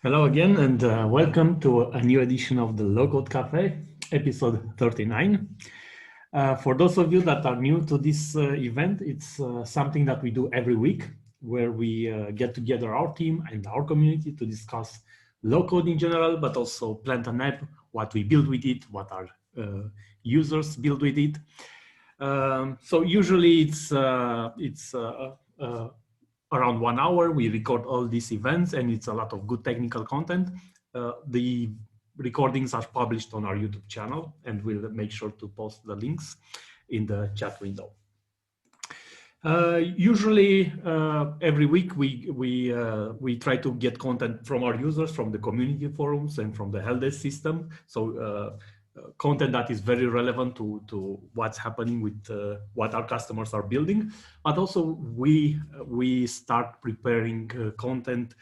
Hello again, and welcome to a new edition of the Low-Code Cafe, episode 39. For those of you that are new to this event, it's something that we do every week, where we get together our team and our community to discuss low-code in general, but also plant an app, what we build with it, what our users build with it. So usually it's around 1 hour. We record all these events, and it's a lot of good technical content. The recordings are published on our YouTube channel, and we'll make sure to post the links in the chat window. Usually, every week we try to get content from our users, from the community forums, and from the help desk system. So content that is very relevant to what's happening with what our customers are building, but also we start preparing content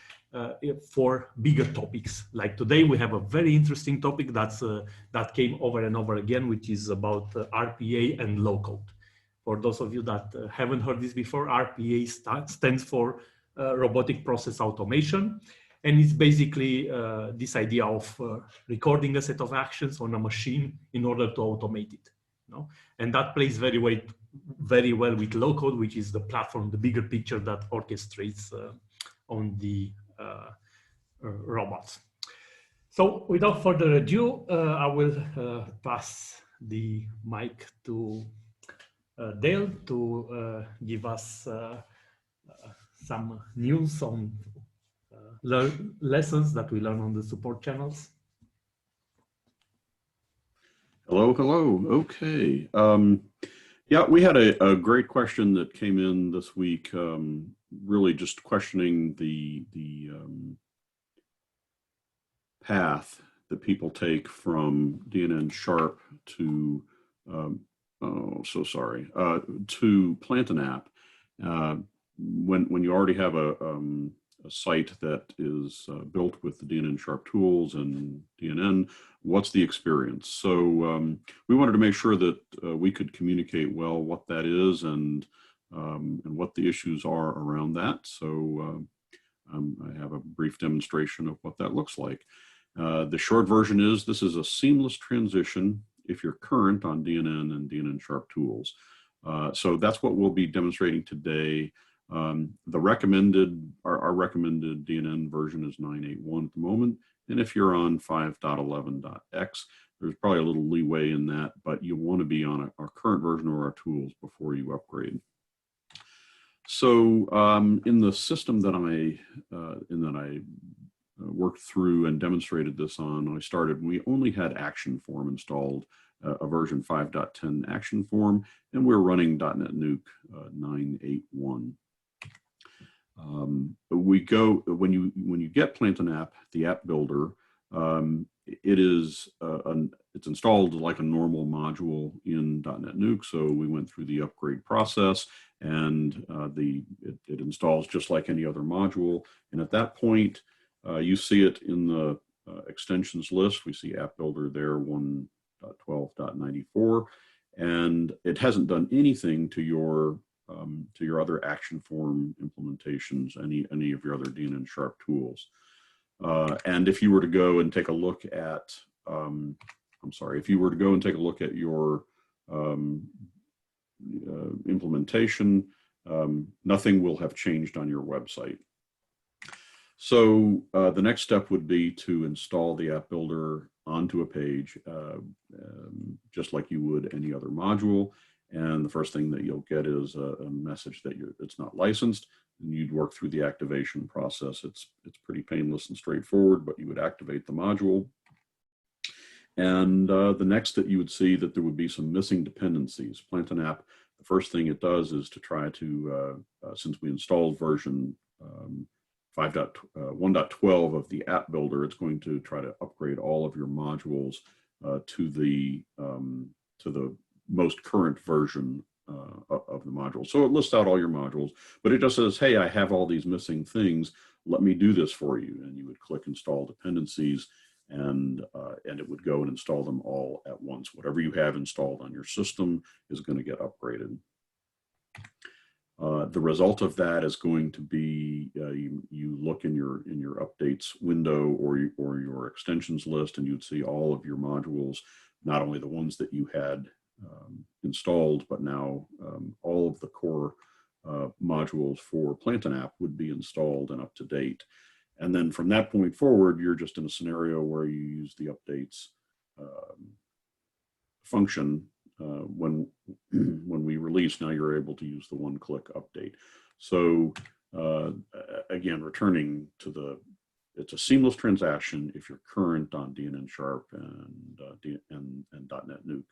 for bigger topics. Like today, we have a very interesting topic that came over and over again, which is about RPA and low code. For those of you that haven't heard this before, RPA stands for robotic process automation. And it's basically this idea of recording a set of actions on a machine in order to automate it. And that plays very well with low code, which is the platform, the bigger picture that orchestrates on the robots. So without further ado, I will pass the mic to Dale to give us some news on lessons that we learn on the support channels. Hello. Okay. Yeah, we had a great question that came in this week, really just questioning the path that people take from DNN Sharp to, to plant an app. When you already have a site that is built with the DNN Sharp tools and DNN, what's the experience? So we wanted to make sure that we could communicate well what that is and what the issues are around that. So I have a brief demonstration of what that looks like. The short version is this is a seamless transition if you're current on DNN and DNN Sharp tools. So that's what we'll be demonstrating today. Our recommended DNN version is 9.8.1 at the moment. And if you're on 5.11.x, there's probably a little leeway in that, but you want to be on our current version of our tools before you upgrade. So in the system that I worked through and demonstrated this on, we only had Action Form installed, a version 5.10 Action Form, and we're running .NET Nuke 9.8.1. When you get Plant an App, the app builder, it's installed like a normal module in .NET Nuke. So we went through the upgrade process, and it installs just like any other module. And at that point, you see it in the extensions list. We see app builder there 1.12.94, and it hasn't done anything to your other Action Form implementations, any of your other DNN Sharp tools. And if you were to go and take a look at, your implementation, nothing will have changed on your website. So the next step would be to install the app builder onto a page, just like you would any other module. And the first thing that you'll get is a message that it's not licensed, and you'd work through the activation process. It's pretty painless and straightforward, but you would activate the module. And the next that you would see that there would be some missing dependencies. Plant an App, the first thing it does is to try to, since we installed version 1.12 of the app builder, it's going to try to upgrade all of your modules to the most current version of the module. So it lists out all your modules, but it just says, hey, I have all these missing things. Let me do this for you. And you would click install dependencies, and it would go and install them all at once. Whatever you have installed on your system is going to get upgraded. The result of that is going to be you look in your updates window or your extensions list, and you'd see all of your modules, not only the ones that you had installed, but now all of the core modules for PlantinApp would be installed and up to date. And then from that point forward, you're just in a scenario where you use the updates function when we release. Now you're able to use the one-click update. So again, returning to it's a seamless transaction if you're current on DNN Sharp and .NET Nuke.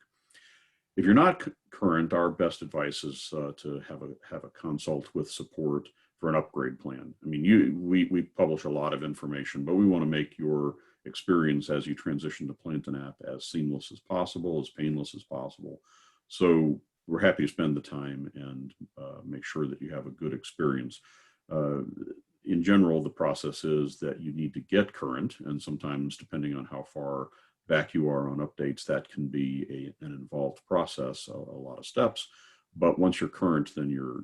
If you're not current, our best advice is to have a consult with support for an upgrade plan. I mean, we publish a lot of information, but we want to make your experience as you transition to PlantinApp as seamless as possible, as painless as possible. So we're happy to spend the time and make sure that you have a good experience. In general, the process is that you need to get current, and sometimes depending on how far back you are on updates, that can be an involved process, a lot of steps. But once you're current, then you're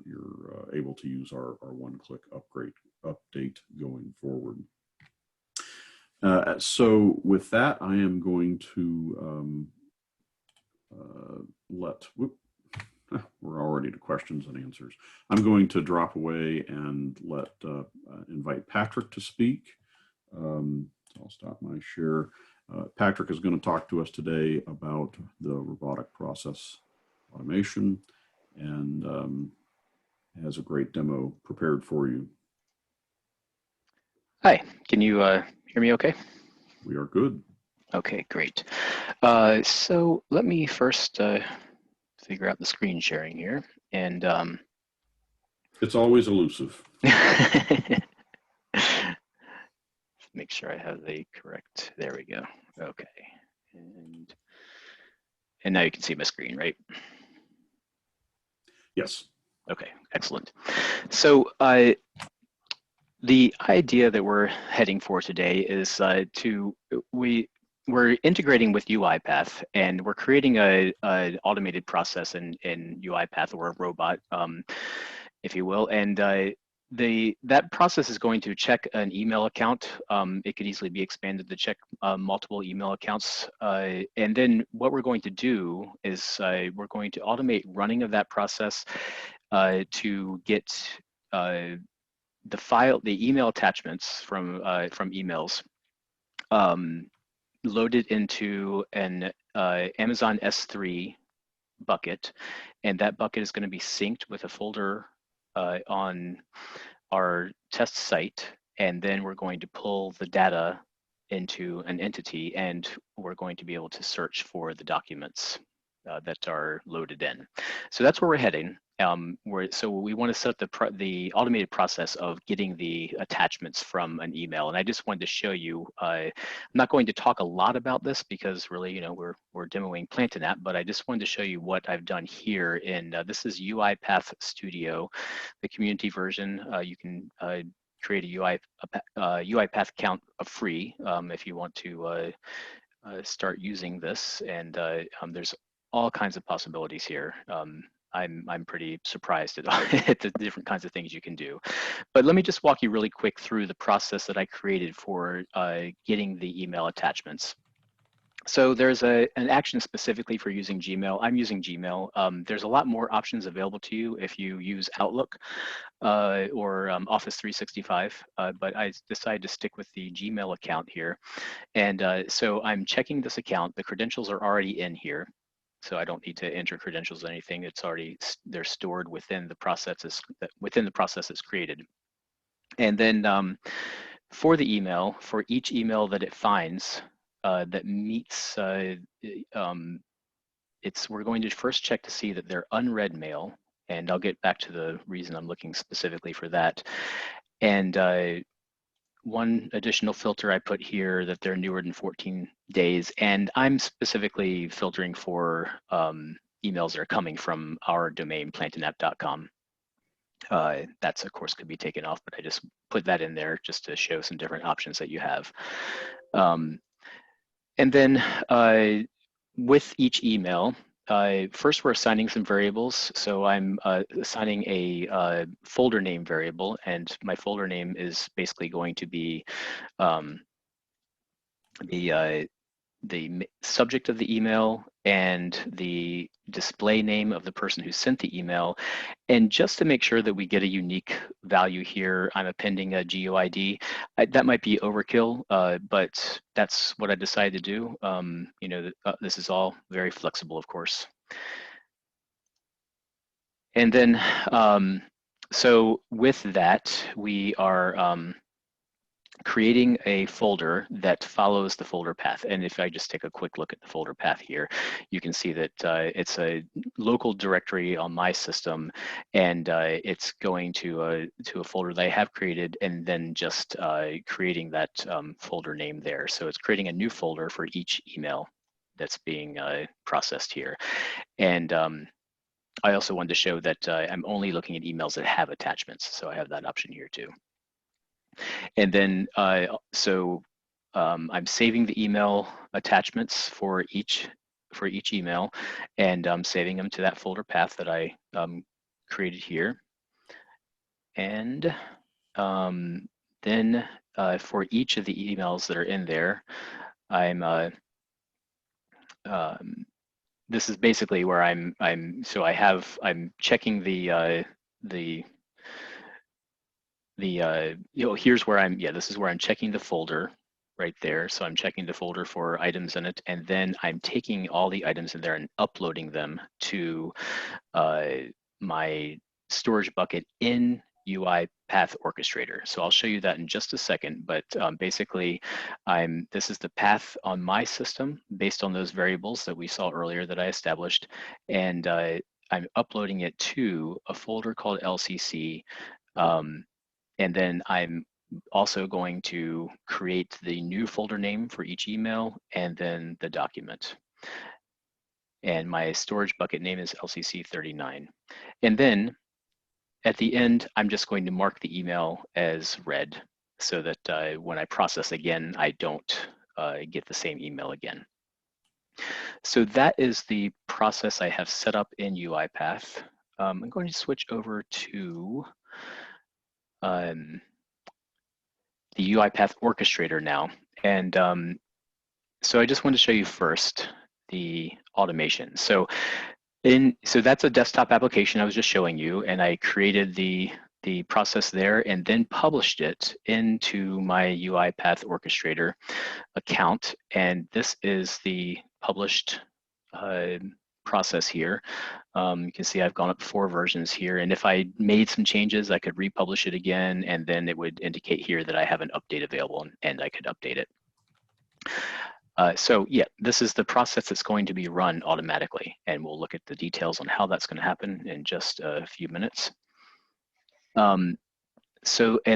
able to use our one-click update going forward. So with that, I am going to we're already to questions and answers. I'm going to drop away and invite Patrick to speak. So I'll stop my share. Patrick is going to talk to us today about the robotic process automation, and has a great demo prepared for you. Hi, can you hear me okay? We are good. Okay, great. So let me first figure out the screen sharing here. And it's always elusive. Make sure I have the correct, there we go. Okay. And now you can see my screen, right? Yes. Okay, excellent. So the idea that we're heading for today is we're integrating with UIPath, and we're creating an automated process in UIPath, or a robot, if you will. And that process is going to check an email account. It could easily be expanded to check multiple email accounts. And then what we're going to do is we're going to automate running of that process to get the email attachments from emails loaded into an Amazon S3 bucket, and that bucket is going to be synced with a folder on our test site, and then we're going to pull the data into an entity, and we're going to be able to search for the documents that are loaded in. So that's where we're heading. So we want to set the automated process of getting the attachments from an email. And I just wanted to show you, I'm not going to talk a lot about this because really, you know, we're demoing PlantinApp, but I just wanted to show you what I've done here in, this is UIPath Studio, the community version. You can create a UiPath account free if you want to start using this. And there's all kinds of possibilities here. I'm pretty surprised at the different kinds of things you can do. But let me just walk you really quick through the process that I created for getting the email attachments. So there's an action specifically for using Gmail. I'm using Gmail. There's a lot more options available to you if you use Outlook or Office 365, but I decided to stick with the Gmail account here. And so I'm checking this account. The credentials are already in here, so I don't need to enter credentials or anything. It's already, they're stored within the processes that's created. And then for the email, for each email that it finds that meets, we're going to first check to see that they're unread mail, and I'll get back to the reason I'm looking specifically for that. And one additional filter I put here, that they're newer than 14 days. And I'm specifically filtering for emails that are coming from our domain, plantinapp.com. That's, of course, could be taken off, but I just put that in there just to show some different options that you have. And then with each email, first we're assigning some variables. So I'm assigning a folder name variable, and my folder name is basically going to be the subject of the email and the display name of the person who sent the email. And just to make sure that we get a unique value here, I'm appending a GUID. That might be overkill, but that's what I decided to do. You know, this is all very flexible, of course. And then, so with that, we are creating a folder that follows the folder path. And if I just take a quick look at the folder path here, you can see that it's a local directory on my system, and it's going to a folder that I have created, and then just creating that folder name there. So it's creating a new folder for each email that's being processed here. And I also wanted to show that I'm only looking at emails that have attachments, so I have that option here too. And then, I'm saving the email attachments for each email, and I'm saving them to that folder path that I created here. And then for each of the emails that are in there, this is basically where I'm checking here's where this is where I'm checking the folder right there. So I'm checking the folder for items in it, and then I'm taking all the items in there and uploading them to my storage bucket in UIPath Orchestrator. So I'll show you that in just a second, but basically this is the path on my system based on those variables that we saw earlier that I established, and I'm uploading it to a folder called LCC. And then I'm also going to create the new folder name for each email and then the document. And my storage bucket name is LCC39. And then at the end, I'm just going to mark the email as read so that when I process again, I don't get the same email again. So that is the process I have set up in UiPath. I'm going to switch over to the UiPath Orchestrator now. And so I just want to show you first the automation. So that's a desktop application I was just showing you, and I created the process there and then published it into my UiPath Orchestrator account. And this is the published process here. You can see I've gone up 4 versions here, and if I made some changes, I could republish it again, and then it would indicate here that I have an update available, and I could update it. So yeah, this is the process that's going to be run automatically, and we'll look at the details on how that's going to happen in just a few minutes. And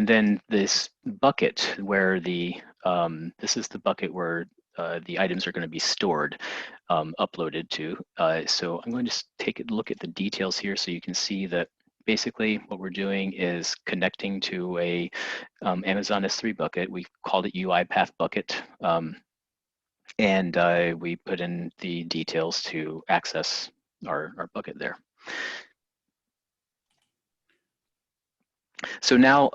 then this bucket where this is the bucket where the items are going to be stored, uploaded to. So I'm going to take a look at the details here so you can see that basically what we're doing is connecting to a Amazon S3 bucket. We called it UiPath bucket. And we put in the details to access our bucket there. So now,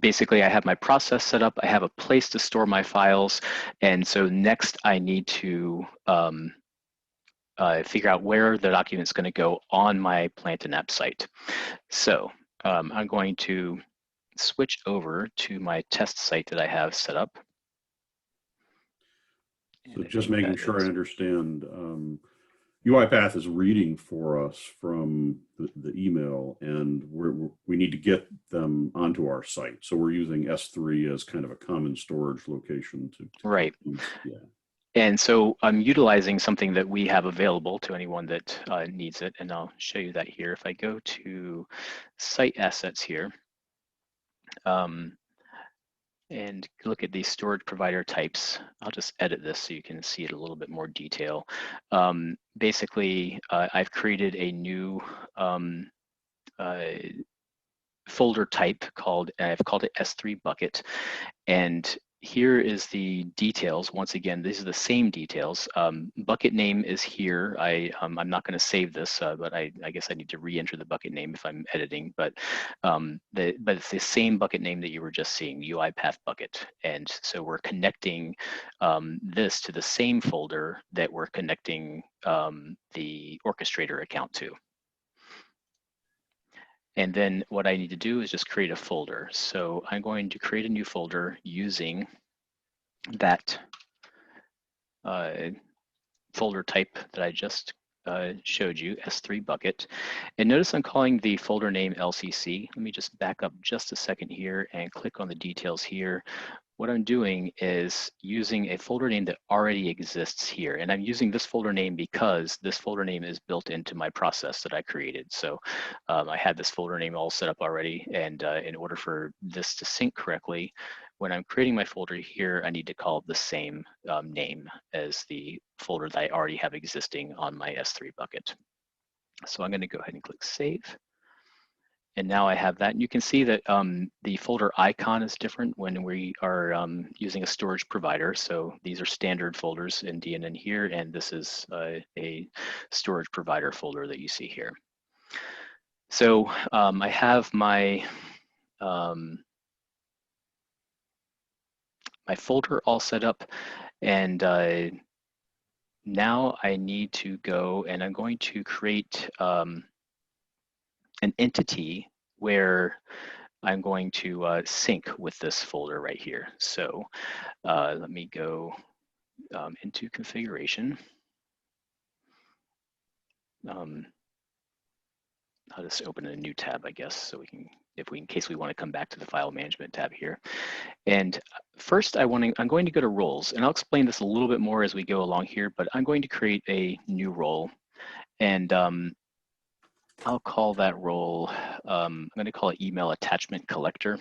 basically I have my process set up, I have a place to store my files, and so next I need to figure out where the document's going to go on my PlantinApp site. So I'm going to switch over to my test site that I have set up. So just making sure I understand, UiPath is reading for us from the email, and we need to get them onto our site. So we're using S3 as kind of a common storage location to right. Yeah. And so I'm utilizing something that we have available to anyone that needs it, and I'll show you that here. If I go to Site Assets here, and look at these storage provider types. I'll just edit this so you can see it a little bit more detail. Basically, I've created a new folder type I've called it S3 bucket. And here is the details. Once again, these are the same details. Bucket name is here. I'm not going to save this, but I guess I need to re-enter the bucket name if I'm editing. But it's the same bucket name that you were just seeing, UIPath bucket. And so we're connecting this to the same folder that we're connecting the orchestrator account to. And then what I need to do is just create a folder. So I'm going to create a new folder using that folder type that I just showed you, S3 bucket. And notice I'm calling the folder name LCC. Let me just back up just a second here and click on the details here. What I'm doing is using a folder name that already exists here. And I'm using this folder name because this folder name is built into my process that I created. So I had this folder name all set up already. And in order for this to sync correctly, when I'm creating my folder here, I need to call it the same name as the folder that I already have existing on my S3 bucket. So I'm going to go ahead and click Save. And now I have that. And you can see that the folder icon is different when we are using a storage provider. So these are standard folders in DNN here, and this is a storage provider folder that you see here. So I have my my folder all set up, and now I need to go and I'm going to create an entity where I'm going to sync with this folder right here. So let me go into configuration. I'll just open a new tab, I guess, so we can, in case we want to come back to the file management tab here. And first I'm going to go to roles, and I'll explain this a little bit more as we go along here, but I'm going to create a new role, and I'll call that role, I'm going to call it email attachment collector.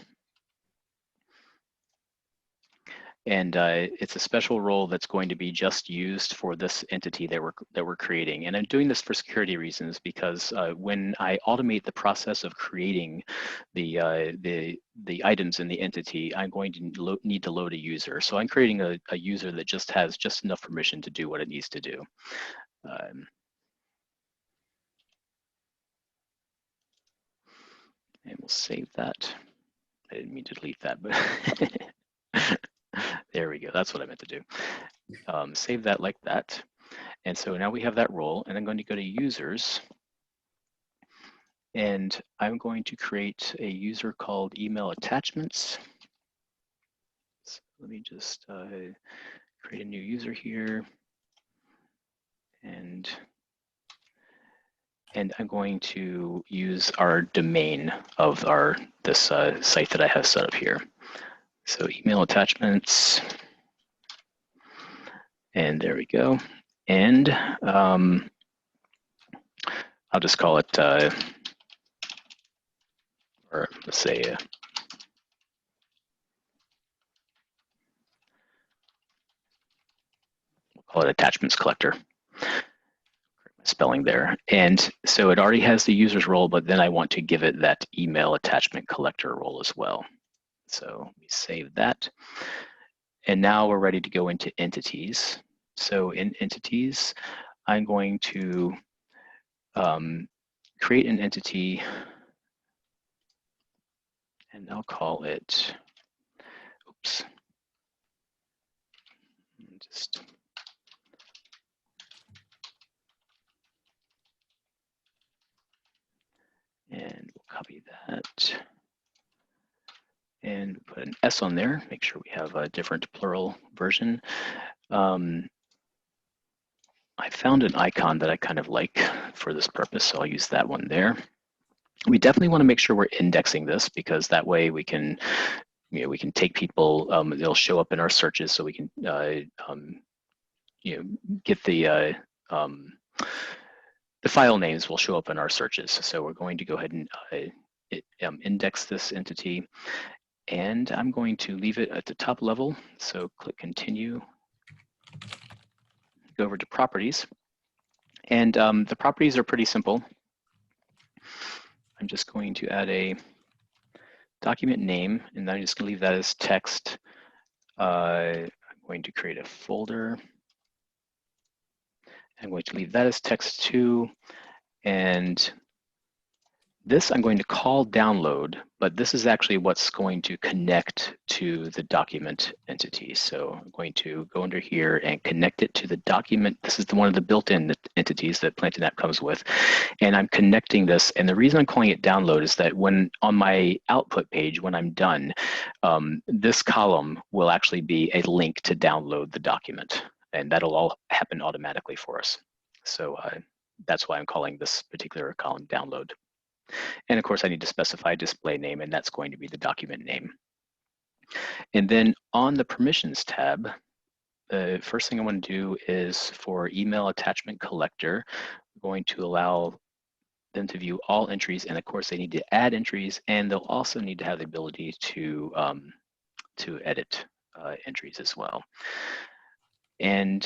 And it's a special role that's going to be just used for this entity that we're creating. And I'm doing this for security reasons because when I automate the process of creating the items in the entity, I'm going to need to load a user. So I'm creating a user that just has just enough permission to do what it needs to do. And we'll save that. I didn't mean to delete that, but there we go. That's what I meant to do. Save that like that. And so now we have that role, and I'm going to go to users, and I'm going to create a user called email attachments. So let me just create a new user here, and I'm going to use our domain of this site that I have set up here. So email attachments, and there we go. And I'll just call it, or let's say, we'll call it attachments collector. Spelling there. And so it already has the user's role, but then I want to give it that email attachment collector role as well. So let me save that. And now we're ready to go into entities. So in entities, I'm going to create an entity, and I'll call it, oops, just, and we'll copy that and put an S on there, make sure we have a different plural version. I found an icon that I kind of like for this purpose, so I'll use that one there. We definitely want to make sure we're indexing this, because that way we can, we can take people, they'll show up in our searches, so we can, get the file names will show up in our searches. So we're going to go ahead and index this entity, and I'm going to leave it at the top level. So click continue, go over to properties, and the properties are pretty simple. I'm just going to add a document name, and I'm just going to leave that as text. I'm going to create a folder. I'm going to leave that as text 2. And this I'm going to call download, but this is actually what's going to connect to the document entity. So I'm going to go under here and connect it to the document. This is one of the built-in entities that PlantonApp comes with. And I'm connecting this. And the reason I'm calling it download is that when on my output page, when I'm done, this column will actually be a link to download the document. And that'll all happen automatically for us. So that's why I'm calling this particular column download. And of course, I need to specify display name, and that's going to be the document name. And then on the permissions tab, the first thing I want to do is for email attachment collector, I'm going to allow them to view all entries. And of course, they need to add entries, and they'll also need to have the ability to edit entries as well. And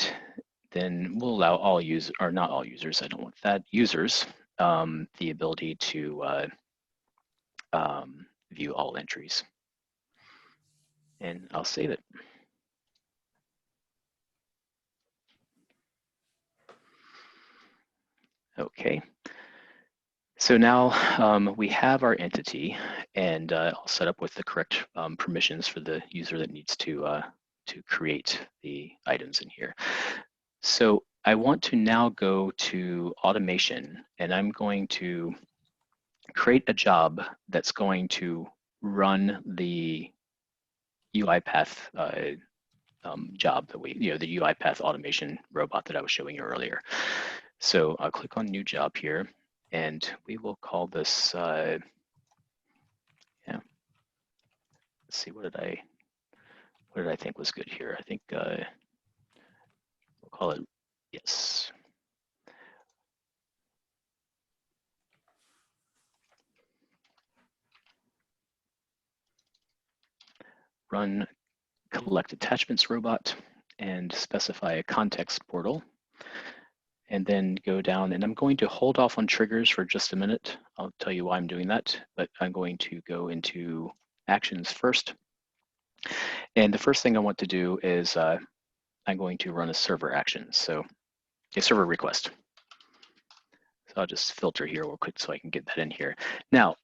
then we'll allow all users, or not all users, I don't want that, users, the ability to view all entries. And I'll save it. Okay. So now we have our entity, and I'll set up with the correct permissions for the user that needs to create the items in here. So I want to now go to automation, and I'm going to create a job that's going to run the UIPath job that we, the UIPath automation robot that I was showing you earlier. So I'll click on new job here, and we will call this, let's see, what did I think was good here? I think we'll call it, yes. Run collect attachments robot and specify a context portal. And then go down, and I'm going to hold off on triggers for just a minute. I'll tell you why I'm doing that, but I'm going to go into actions first. And the first thing I want to do is I'm going to run a server action, so a server request. So I'll just filter here real quick so I can get that in here. Now,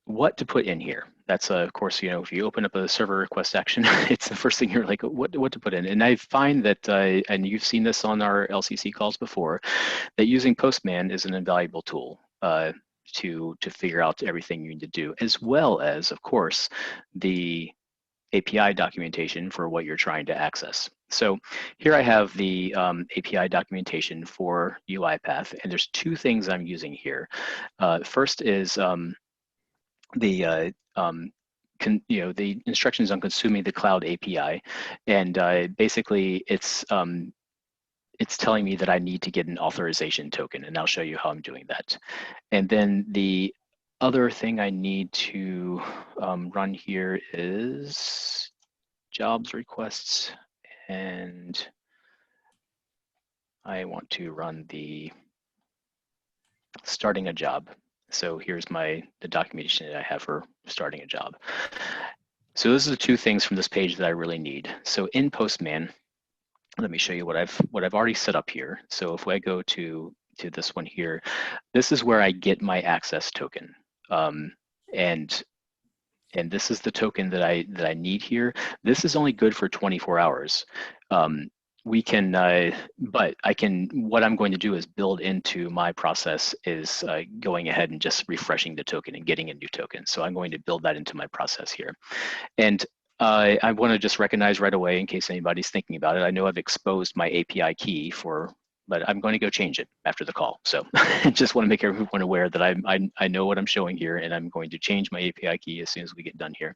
what to put in here? That's of course, if you open up a server request action, it's the first thing you're like, what to put in. And I find that, and you've seen this on our LCC calls before, that using Postman is an invaluable tool to figure out everything you need to do, as well as, of course, the API documentation for what you're trying to access. So here I have the API documentation for UIPath, and there's two things I'm using here. First is the instructions on consuming the cloud API, and basically it's telling me that I need to get an authorization token, and I'll show you how I'm doing that. And then the other thing I need to run here is jobs requests, and I want to run the starting a job. So here's the documentation that I have for starting a job. So those are the two things from this page that I really need. So in Postman, let me show you what I've already set up here. So if I go to this one here, this is where I get my access token. And this is the token that I need here. This is only good for 24 hours. We can, but what I'm going to do is build into my process is going ahead and just refreshing the token and getting a new token. So I'm going to build that into my process here. And I want to just recognize right away, in case anybody's thinking about it, I know I've exposed my API key but I'm going to go change it after the call. So I just want to make everyone aware that I know what I'm showing here, and I'm going to change my API key as soon as we get done here.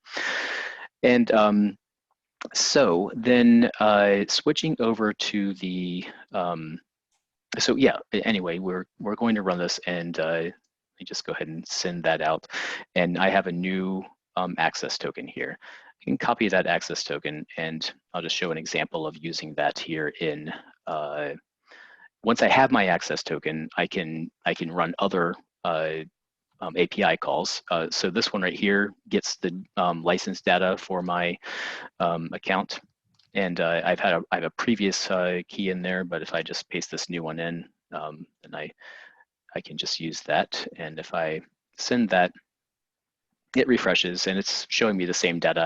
And so then switching over to the, so yeah, anyway, we're going to run this, and let me just go ahead and send that out. And I have a new access token here. I can copy that access token, and I'll just show an example of using that here in, once I have my access token, I can run other API calls. So this one right here gets the license data for my account. And I have a previous key in there, but if I just paste this new one in, then I can just use that. And if I send that, it refreshes and it's showing me the same data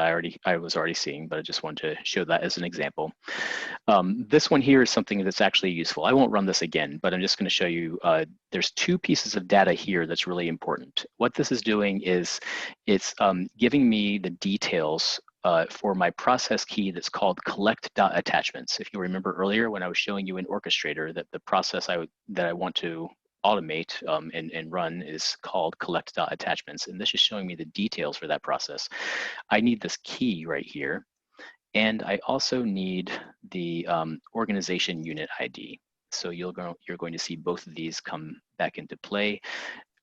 I was already seeing, but I just wanted to show that as an example. This one here is something that's actually useful. I won't run this again, but I'm just going to show you, there's two pieces of data here that's really important. What this is doing is it's giving me the details for my process key that's called collect.attachments. If you remember earlier when I was showing you in Orchestrator that the process that I want to automate and run is called collect.attachments, and this is showing me the details for that process. I need this key right here, and I also need the organization unit ID. So you're going to see both of these come back into play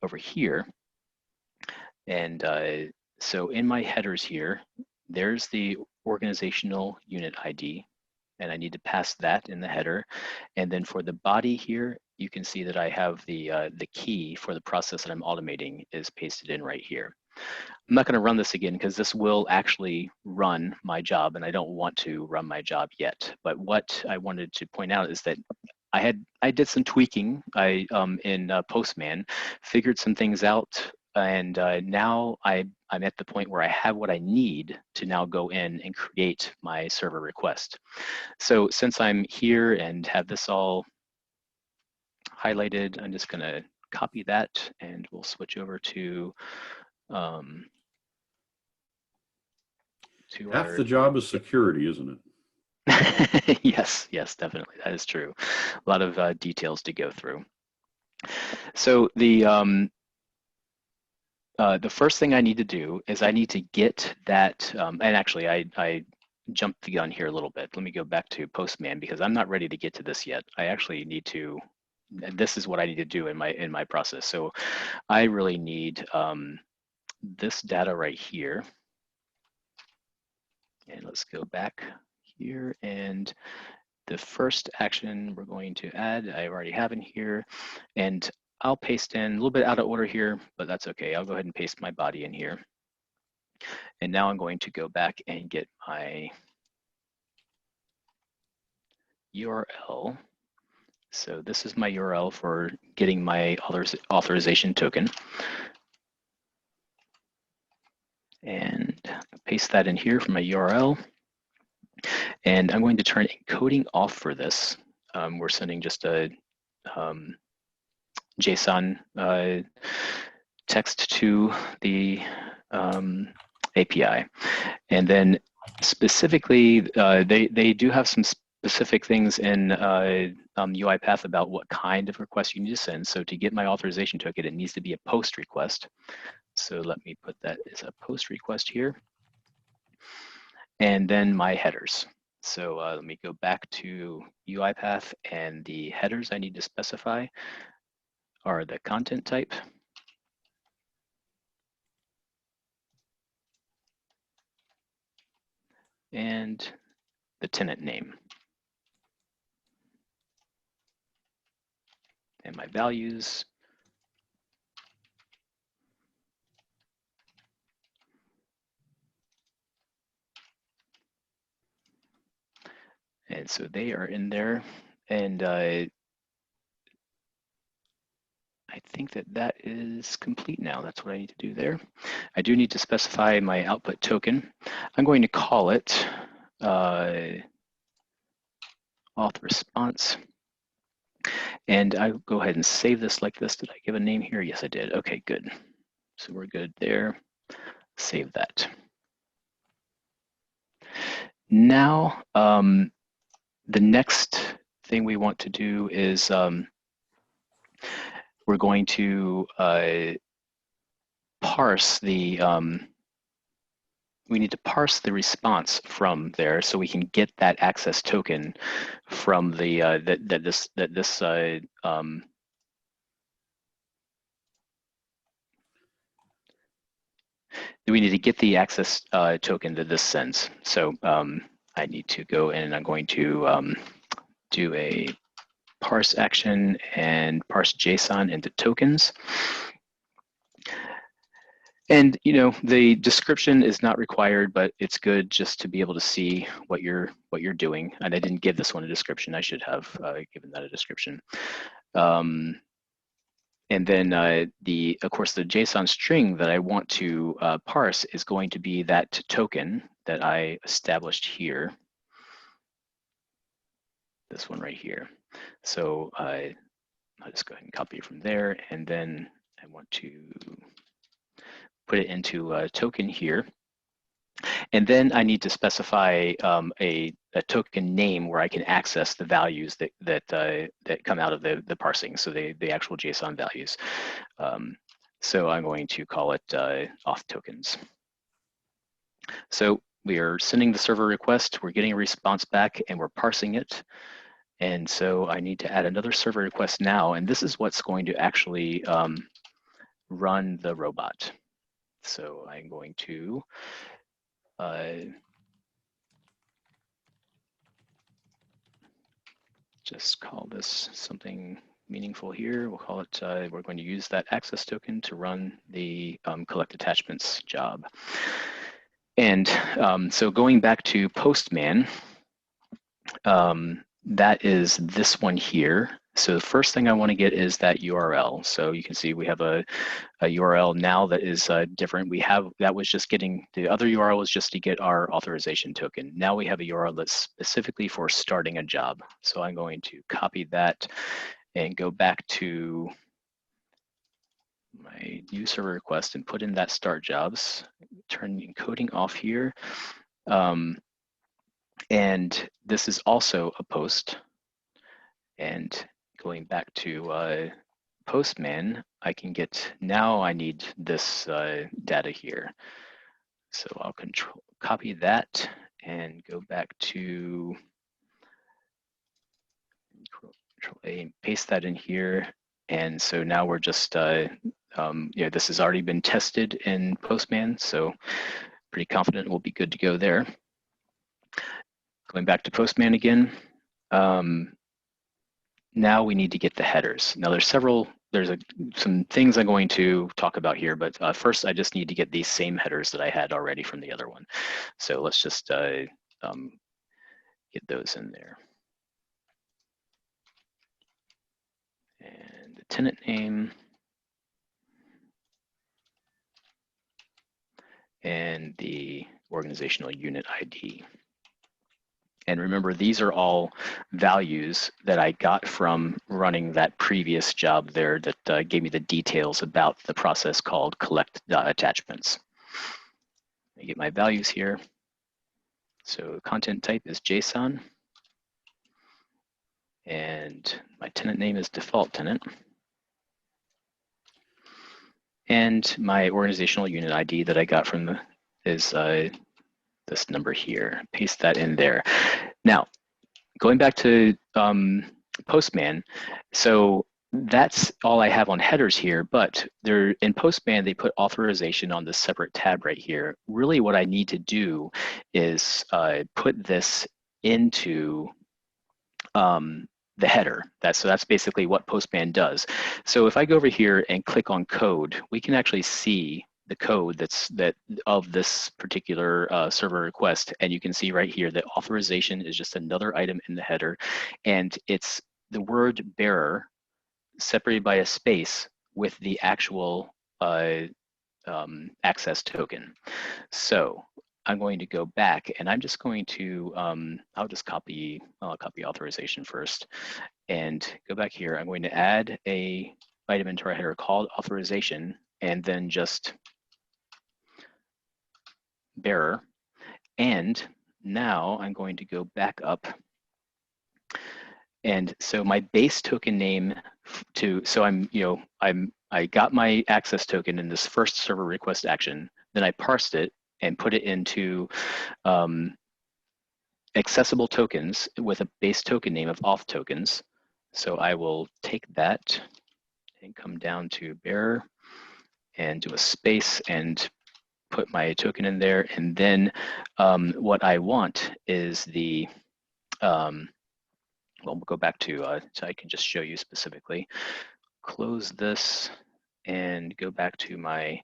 over here. And so in my headers here, there's the organizational unit ID, and I need to pass that in the header. And then for the body here, you can see that I have the key for the process that I'm automating is pasted in right here. I'm not going to run this again because this will actually run my job, and I don't want to run my job yet. But what I wanted to point out is that I did some tweaking. In Postman, figured some things out, and now I'm at the point where I have what I need to now go in and create my server request. So since I'm here and have this all highlighted, I'm just going to copy that, and we'll switch over to half the job is security, isn't it? Yes, definitely, that is true. A lot of details to go through. So the first thing I need to do is I need to get that, and actually I jumped the gun here a little bit. Let me go back to Postman because I'm not ready to get to this yet. I actually need to, this is what I need to do in my process. So I really need this data right here. And let's go back here, and the first action we're going to add, I already have in here, and I'll paste in a little bit out of order here, but that's okay. I'll go ahead and paste my body in here. And now I'm going to go back and get my URL. So this is my URL for getting my authorization token. And paste that in here for my URL. And I'm going to turn encoding off for this. We're sending just a JSON text to the API. And then specifically, they do have some specific things in UIPath about what kind of request you need to send. So to get my authorization token, it needs to be a post request. So let me put that as a post request here. And then my headers. So let me go back to UIPath, and the headers I need to specify are the content type, and the tenant name. And my values. And so they are in there, and I think that is complete now. That's what I need to do there. I do need to specify my output token. I'm going to call it auth response. And I'll go ahead and save this like this. Did I give a name here? Yes, I did. Okay, good. So we're good there. Save that. Now, the next thing we want to do is we're going to parse the, we need to parse the response from there so we can get that access token from the, we need to get the access token that this sends. So I need to go in and I'm going to do a parse action and parse JSON into tokens. And the description is not required, but it's good just to be able to see what you're doing. And I didn't give this one a description. I should have given that a description. And then of course, the JSON string that I want to parse is going to be that token that I established here. This one right here. So I'll just go ahead and copy it from there, and then I want to put it into a token here. And then I need to specify a token name where I can access the values that come out of the parsing, so the actual JSON values. So I'm going to call it auth tokens. So we are sending the server request, we're getting a response back, and we're parsing it. And so I need to add another server request now, and this is what's going to actually run the robot. So I'm going to just call this something meaningful here. We'll call it, we're going to use that access token to run the collect attachments job. And so going back to Postman, that is this one here. So the first thing I want to get is that URL. So you can see we have a URL now that is different. That was just getting, the other URL was just to get our authorization token. Now we have a URL that's specifically for starting a job. So I'm going to copy that and go back to my new server request and put in that start jobs, turn encoding off here. And this is also a post. And going back to Postman, I can get, now I need this data here. So I'll copy that and go back to Control A and paste that in here. And so now we're just, this has already been tested in Postman, so pretty confident we'll be good to go there. Going back to Postman again. Now we need to get the headers. Now there's some things I'm going to talk about here, but first I just need to get these same headers that I had already from the other one. So let's just get those in there. And the tenant name. And the organizational unit ID. And remember, these are all values that I got from running that previous job there that gave me the details about the process called collect attachments. Let me get my values here. So content type is JSON. And my tenant name is default tenant. And my organizational unit ID that I got from is this number here. Paste that in there. Now, going back to Postman, so that's all I have on headers here, but in Postman, they put authorization on this separate tab right here. Really what I need to do is put this into the header. So that's basically what Postman does. So if I go over here and click on code, we can actually see the code of this particular server request, and you can see right here that authorization is just another item in the header, and it's the word bearer separated by a space with the actual access token. So I'm going to go back, and I'm just going to I'll copy authorization first, and go back here. I'm going to add a item into our header called authorization, and then just bearer. And now I'm going to go back up. And so my base token name I got my access token in this first server request action, then I parsed it and put it into accessible tokens with a base token name of auth tokens. So I will take that and come down to bearer and do a space and put my token in there. And then what I want is the, well, we'll go back to, so I can just show you specifically. Close this and go back to my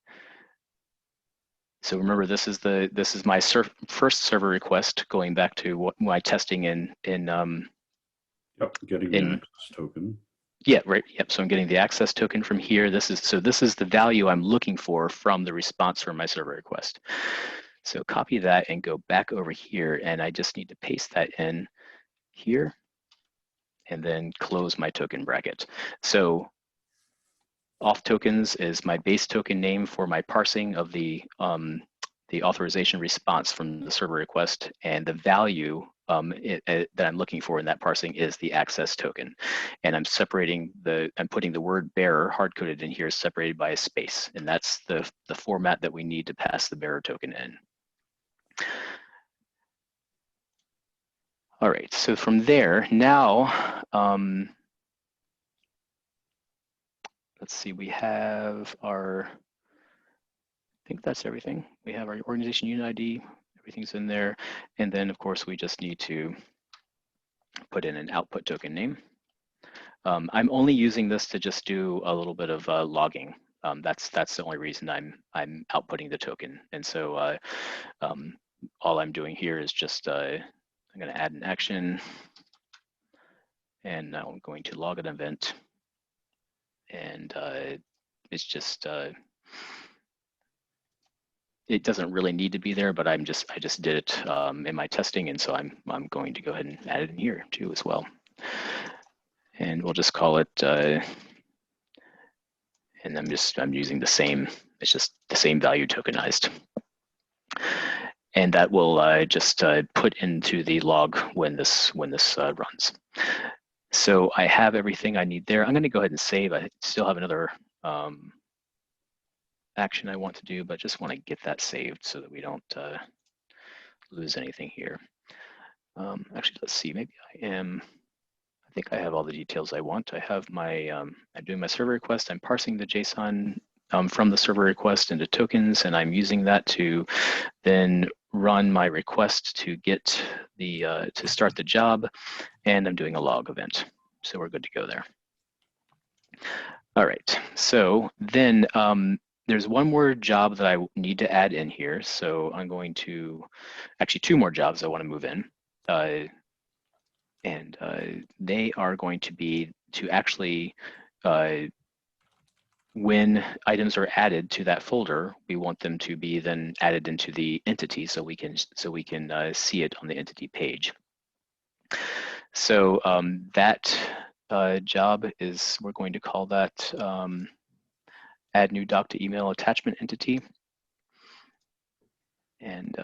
So remember, this is my first server request, going back to what my testing in Yep, getting the access token. Yeah, right. Yep. So I'm getting the access token from here. This is the value I'm looking for from the response from my server request. So copy that and go back over here, and I just need to paste that in here, and then close my token bracket. So auth tokens is my base token name for my parsing of the authorization response from the server request, and the value that I'm looking for in that parsing is the access token. And I'm putting the word bearer hard-coded in here, separated by a space, and that's the format that we need to pass the bearer token in. All right, so from there, now, let's see, we have I think that's everything. We have our organization unit ID, everything's in there. And then of course, we just need to put in an output token name. I'm only using this to just do a little bit of logging. That's the only reason I'm outputting the token. And so all I'm doing here is just, I'm gonna add an action, and now I'm going to log an event. And it's just, it doesn't really need to be there, but I just did it in my testing, and so I'm going to go ahead and add it in here too as well. And we'll just call it, and I'm using the same. It's just the same value tokenized, and that will just put into the log when this runs. So I have everything I need there. I'm going to go ahead and save. I still have another action I want to do, but just want to get that saved so that we don't lose anything here. Actually, let's see, maybe I think I have all the details I want. I have my, I'm doing my server request. I'm parsing the JSON from the server request into tokens, and I'm using that to then run my request to get the, to start the job, and I'm doing a log event. So we're good to go there. All right, so then, there's one more job that I need to add in here. So I'm going to, actually 2 more jobs I want to move in. And they are going to be to actually, when items are added to that folder, we want them to be then added into the entity so we can see it on the entity page. So that job is, we're going to call that add new doc to email attachment entity. And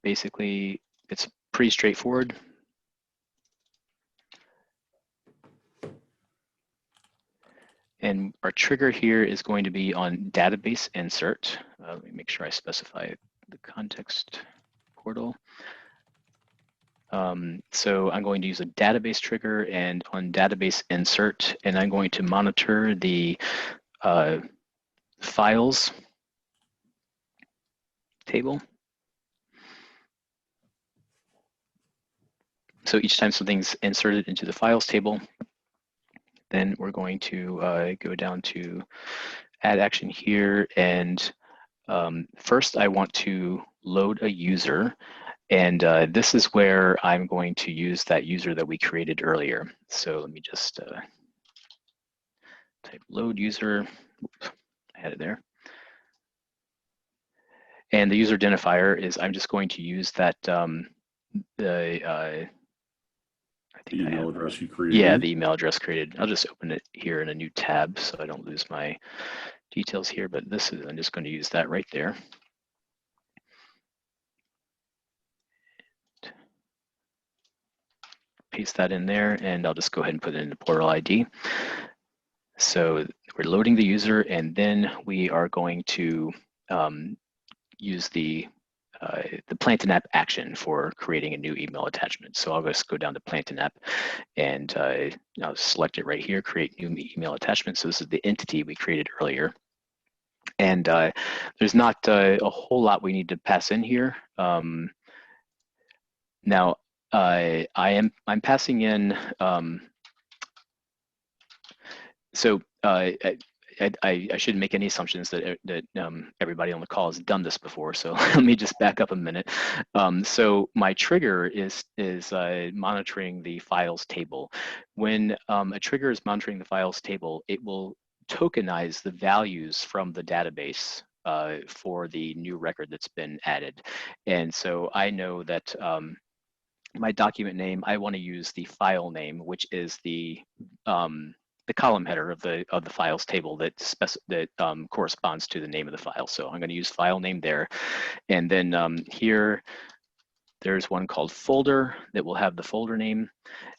basically, it's pretty straightforward. And our trigger here is going to be on database insert. Let me make sure I specify the context portal. So I'm going to use a database trigger and on database insert, and I'm going to monitor the files table. So each time something's inserted into the files table, then we're going to go down to add action here. And first I want to load a user. And this is where I'm going to use that user that we created earlier. So let me just type load user. Oops, I had it there. And the user identifier is, I'm just going to use that, I think email address you created. Yeah, the email address created. I'll just open it here in a new tab so I don't lose my details here, but this is, I'm just going to use that right there. Paste that in there, and I'll just go ahead and put it in the portal ID. So we're loading the user, and then we are going to use the plant an app action for creating a new email attachment. So I'll just go down to plant an app, and I'll select it right here, create new email attachment. So this is the entity we created earlier. And there's not a whole lot we need to pass in here. Now, I'm passing in, I shouldn't make any assumptions that everybody on the call has done this before. So let me just back up a minute. So my trigger is monitoring the files table. When a trigger is monitoring the files table, it will tokenize the values from the database for the new record that's been added. And so I know that my document name, I want to use the file name, which is the column header of the files table that corresponds to the name of the file. So I'm going to use file name there, and then here there's one called folder that will have the folder name,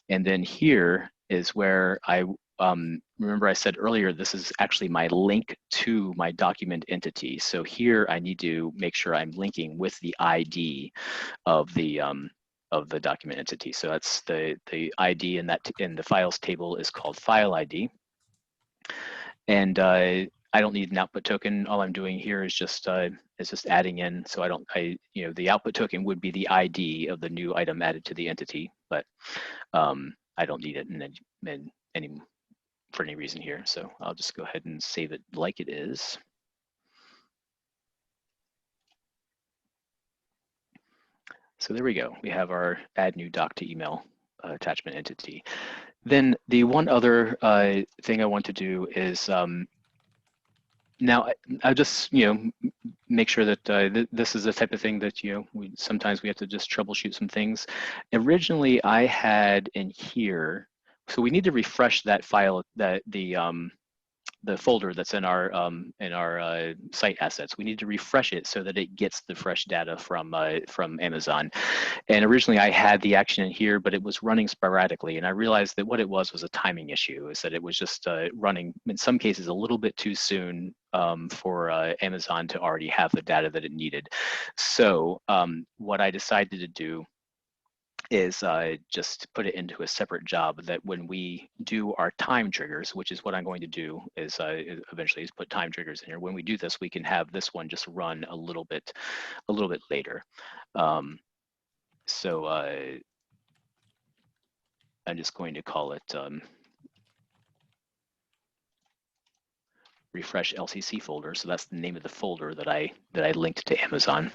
and then here is where I remember I said earlier this is actually my link to my document entity. So here I need to make sure I'm linking with the ID of the document entity. So that's the ID in the files table is called file ID. And I don't need an output token. All I'm doing here is just adding in. So the output token would be the ID of the new item added to the entity, but I don't need it for any reason here. So I'll just go ahead and save it like it is. So there we go. We have our add new doc to email attachment entity. Then the one other thing I want to do is now I'll just make sure that this is the type of thing that sometimes we have to just troubleshoot some things. Originally I had in here, so we need to refresh that file, the folder that's in our site assets. We need to refresh it so that it gets the fresh data from Amazon. And originally I had the action in here, but it was running sporadically. And I realized that what it was a timing issue, is that it was just running, in some cases, a little bit too soon for Amazon to already have the data that it needed. So what I decided to do is just put it into a separate job, that when we do our time triggers, which is what I'm going to do, is eventually is put time triggers in here. When we do this, we can have this one just run a little bit later. So I'm just going to call it refresh LCC folder. So that's the name of the folder that I linked to Amazon.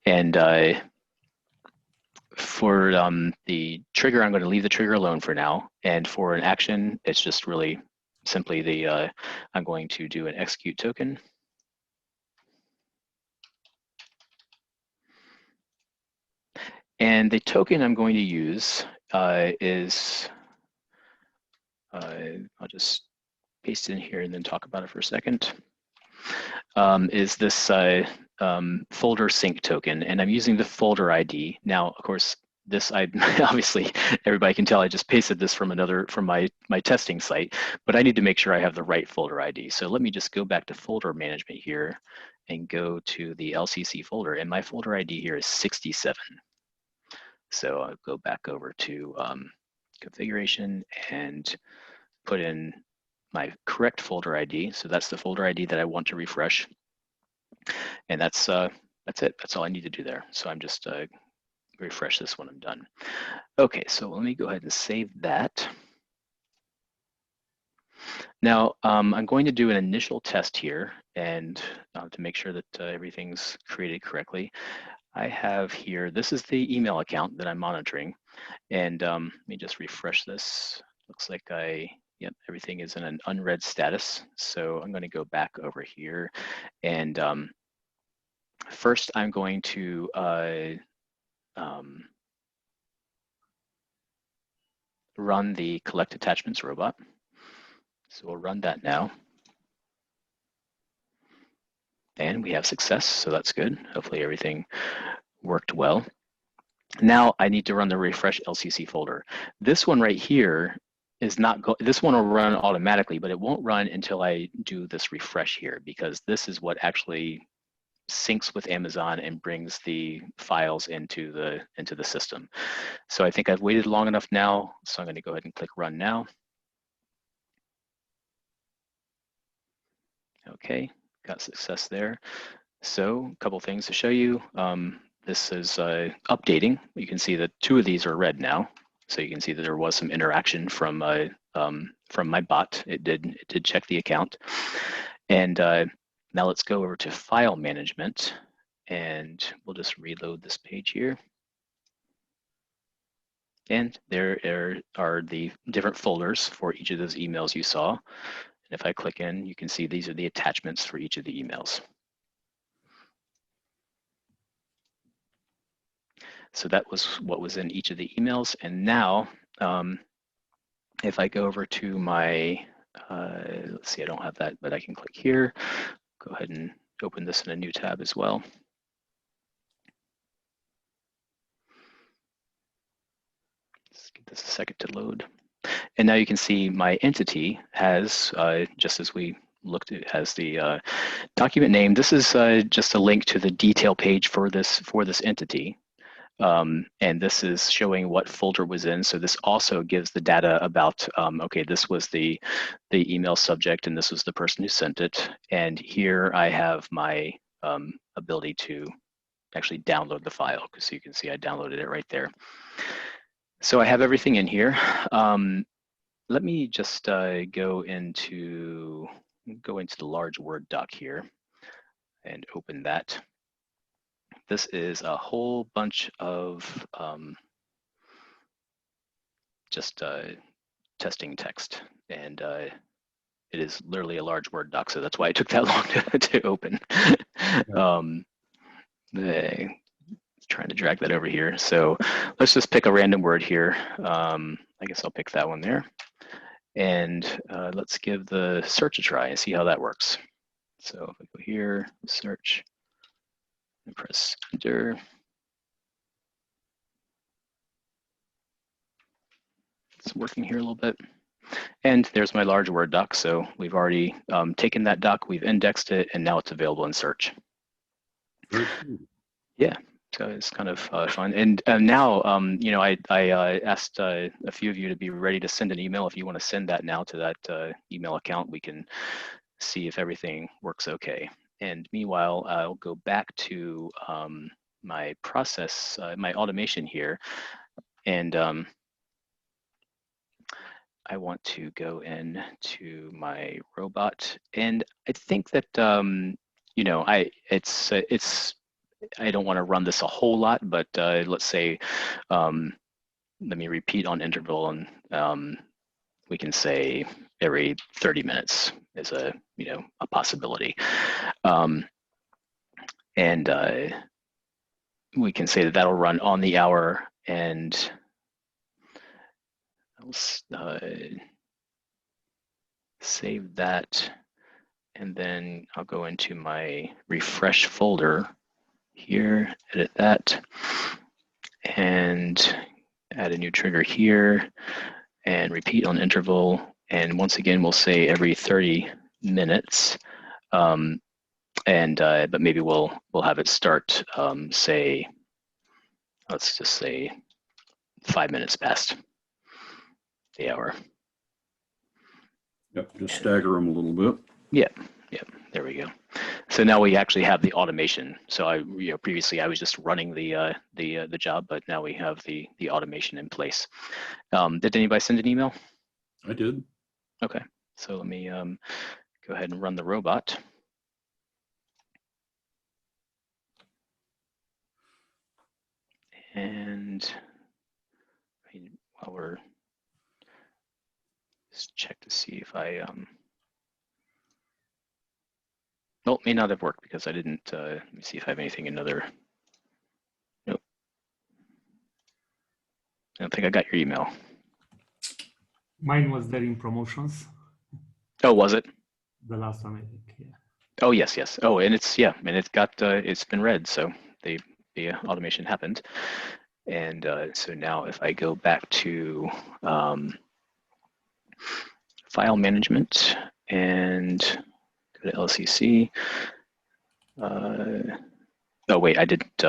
And for the trigger, I'm going to leave the trigger alone for now. And for an action, it's just really simply I'm going to do an execute token. And the token I'm going to use is, I'll just paste it in here and then talk about it for a second, is this folder sync token, and I'm using the folder ID. Now, of course, this obviously everybody can tell I just pasted this from my testing site, but I need to make sure I have the right folder ID. So let me just go back to folder management here and go to the LCC folder, and my folder ID here is 67. So I'll go back over to configuration and put in my correct folder ID. So that's the folder ID that I want to refresh. And that's it. That's all I need to do there. So I'm just refresh this when I'm done. Okay, so let me go ahead and save that. Now I'm going to do an initial test here, and to make sure that everything's created correctly. I have here, this is the email account that I'm monitoring, and let me just refresh this. Looks like yep, everything is in an unread status. So I'm going to go back over here, and first I'm going to run the collect attachments robot. So we'll run that now. And we have success, so that's good. Hopefully everything worked well. Now I need to run the refresh LCC folder. This one right here is not, this one will run automatically, but it won't run until I do this refresh here, because this is what actually syncs with Amazon and brings the files into the system. So I think I've waited long enough now, so I'm going to go ahead and click run now. Okay, got success there. So a couple things to show you. This is updating. You can see that 2 of these are red now. So you can see that there was some interaction from from my bot. It did check the account. And now let's go over to file management, and we'll just reload this page here. And there are the different folders for each of those emails you saw. And if I click in, you can see these are the attachments for each of the emails. So that was what was in each of the emails. And now, if I go over to my, let's see, I don't have that, but I can click here. Go ahead and open this in a new tab as well. Let's give this a second to load. And now you can see my entity has, just as we looked at, has the document name. This is just a link to the detail page for this entity. And this is showing what folder was in. So this also gives the data about, okay, this was the email subject and this was the person who sent it. And here I have my ability to actually download the file, because you can see I downloaded it right there. So I have everything in here. Let me just go into the large Word doc here and open that. This is a whole bunch of just testing text, and it is literally a large Word doc, so that's why it took that long to open. Trying to drag that over here. So let's just pick a random word here. I guess I'll pick that one there. And let's give the search a try and see how that works. So if I go here, search, and press enter. It's working here a little bit. And there's my large Word doc. So we've already taken that doc, we've indexed it, and now it's available in search. Yeah. So it's kind of fun. And now, you know, I asked a few of you to be ready to send an email. If you want to send that now to that email account, we can see if everything works okay. And meanwhile, I'll go back to my process, my automation here. And I want to go in to my robot. And I think that, you know, I don't want to run this a whole lot, but let's say, let me repeat on interval, and we can say every 30 minutes is a possibility. And we can say that that'll run on the hour, and I'll save that. And then I'll go into my refresh folder here, edit that, and add a new trigger here, and repeat on interval. And once again, we'll say every 30 minutes. But maybe we'll have it start, say, let's just say 5 minutes past the hour. Yep, just stagger them a little bit. Yep, there we go. So now we actually have the automation. So previously I was just running the job, but now we have the automation in place. Did anybody send an email? I did. Okay, so let me go ahead and run the robot. And while we're just check to see if I oh, it may not have worked because I didn't. Let me see if I have anything another. Nope. I don't think I got your email. Mine was there in promotions. Oh, was it? The last one, I think. Yeah. Oh, yes. Oh, and it's and it's got it's been read, so the automation happened. And so now if I go back to file management and go to LCC. Oh wait, I didn't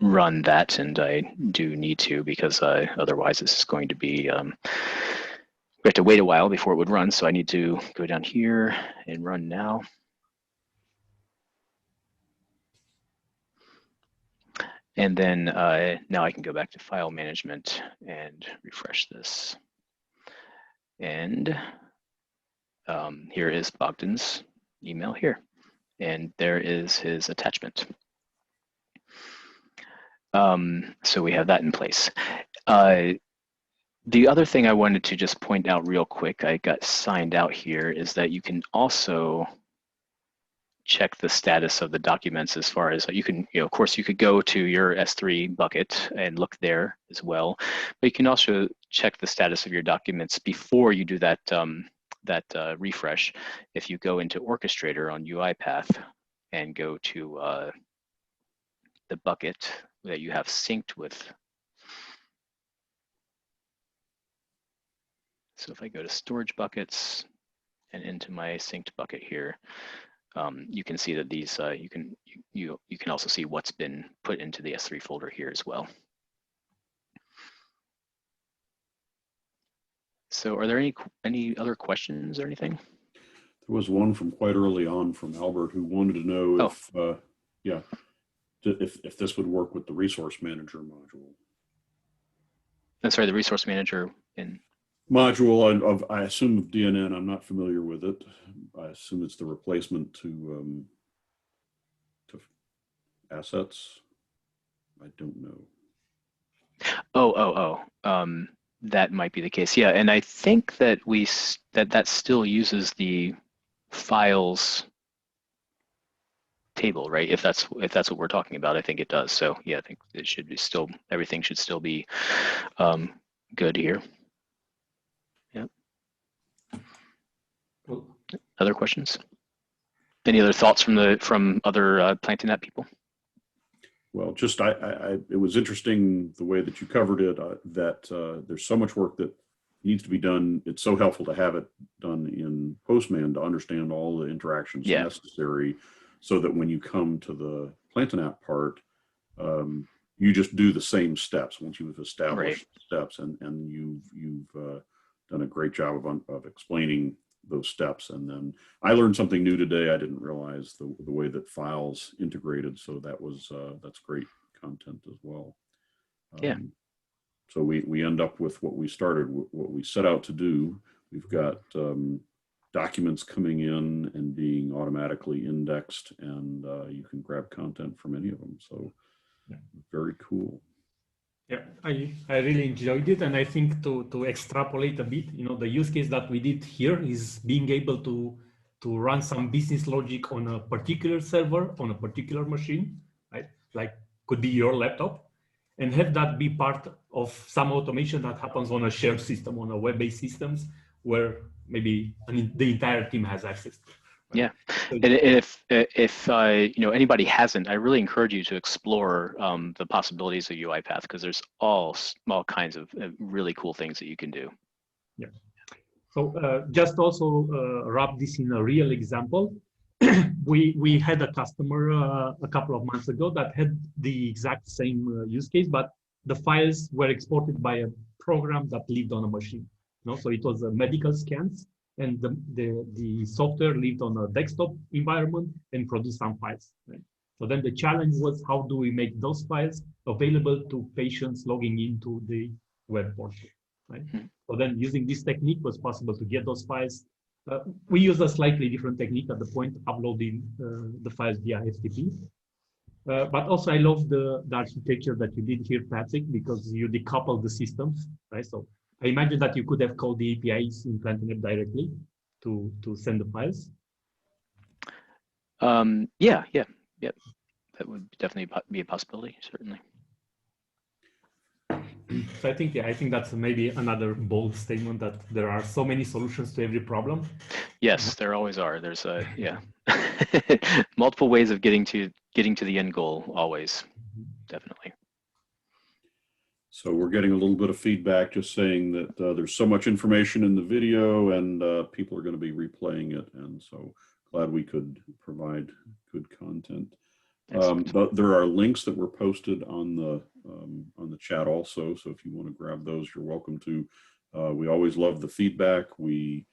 run that, and I do need to, because otherwise this is going to be, we have to wait a while before it would run. So I need to go down here and run now. And then now I can go back to file management and refresh this. And here is Bogdan's email here. And there is his attachment. So we have that in place. The other thing I wanted to just point out real quick, I got signed out here, is that you can also check the status of the documents as far as you can, of course, you could go to your S3 bucket and look there as well, but you can also check the status of your documents before you do that, refresh. If you go into Orchestrator on UiPath and go to the bucket that you have synced with. So if I go to storage buckets and into my synced bucket here, you can see that these, you can also see what's been put into the S3 folder here as well. So are there any other questions or anything? There was one from quite early on from Albert who wanted to know if, yeah, if this would work with the resource manager module. I'm sorry, the resource manager in module of I assume of DNN. I'm not familiar with it. I assume it's the replacement to assets. I don't know. That might be the case. Yeah, and I think that that still uses the files table, right? If that's what we're talking about, I think it does. So yeah, I think it should be still, everything should still be good here. Yeah. Cool. Other questions? Any other thoughts from other PlantinApp people? Well, just it was interesting the way that you covered it. That there's so much work that needs to be done. It's so helpful to have it done in Postman to understand all the interactions necessary, so that when you come to the PlantinApp part, you just do the same steps once you've established steps, and you've done a great job of explaining those steps. And then I learned something new today. I didn't realize the way that files integrated. So that's great content as well. Yeah. So we end up with what we set out to do. We've got documents coming in and being automatically indexed, and you can grab content from any of them. So very cool. Yeah, I really enjoyed it, and I think to extrapolate a bit, the use case that we did here is being able to run some business logic on a particular server on a particular machine, right? Like could be your laptop, and have that be part of some automation that happens on a shared system, on a web-based systems where maybe the entire team has access to. Right? Yeah, and if anybody hasn't, I really encourage you to explore the possibilities of UiPath, because there's all kinds of really cool things that you can do. Yeah. So just also wrap this in a real example. we had a customer a couple of months ago that had the exact same use case, but the files were exported by a program that lived on a machine. So it was medical scans, and the software lived on a desktop environment and produced some files. Right? So then the challenge was, how do we make those files available to patients logging into the web portal? Right? So then using this technique was possible to get those files. We use a slightly different technique at the point, uploading the files via FTP. But also I love the architecture that you did here, Patrick, because you decouple the systems, right? So I imagine that you could have called the APIs in PlantinApp directly to send the files. Yeah. That would definitely be a possibility, certainly. So I think that's maybe another bold statement, that there are so many solutions to every problem. Yes, there always are. There's multiple ways of getting to the end goal, always. Definitely. So we're getting a little bit of feedback just saying that there's so much information in the video, and people are going to be replaying it, and so glad we could provide good content. But there are links that were posted on the chat also, so if you want to grab those, you're welcome to. We always love the feedback. We've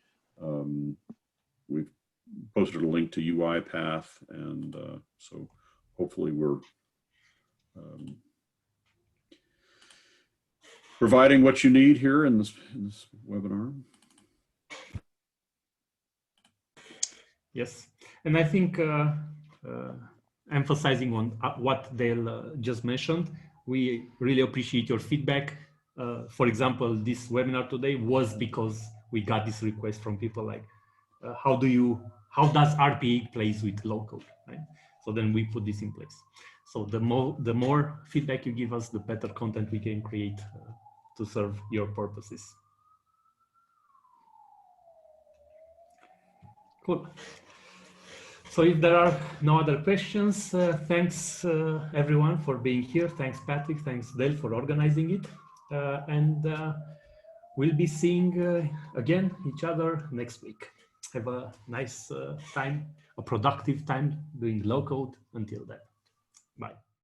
posted a link to UiPath, and so hopefully we're providing what you need here in this webinar. Yes, and I think emphasizing on what Dale just mentioned, we really appreciate your feedback. For example, this webinar today was because we got this request from people like, how does RPA plays with low code, right? So then we put this in place. So the more feedback you give us, the better content we can create to serve your purposes. Cool. So if there are no other questions, thanks everyone for being here. Thanks Patrick, thanks Dale for organizing it. And we'll be seeing again each other next week. Have a nice time, a productive time doing low code until then. Bye.